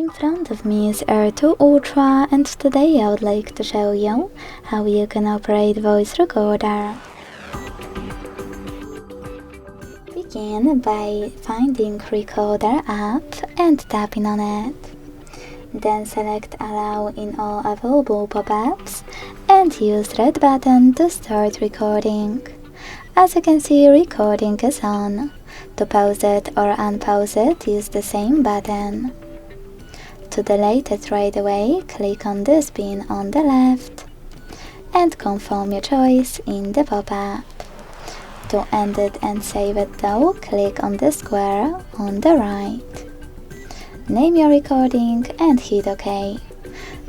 In front of me is R2 Ultra, and today I would like to show you how you can operate voice recorder. Begin by finding Recorder app and tapping on it. Then select Allow in all available pop-ups and use red button to start recording. As you can see, recording is on. To pause it or unpause it, use the same button. To delete it right away, click on this pin on the left and confirm your choice in the pop-up. To end it and save it though, click on the square on the right. Name your recording and hit OK.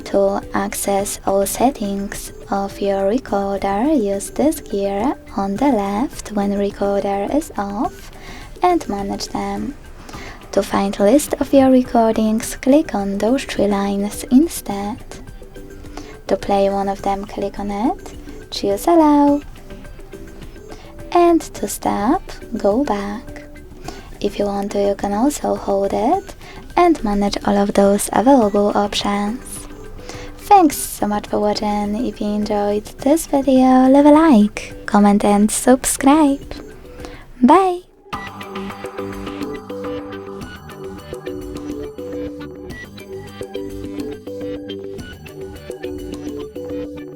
To access all settings of your recorder, use this gear on the left when recorder is off and manage them. To find list of your recordings, click on those three lines instead. To play one of them, click on it, choose Allow, and to stop, go back. If you want to, you can also hold it and manage all of those available options. Thanks so much for watching. If you enjoyed this video, leave a like, comment and subscribe. Bye!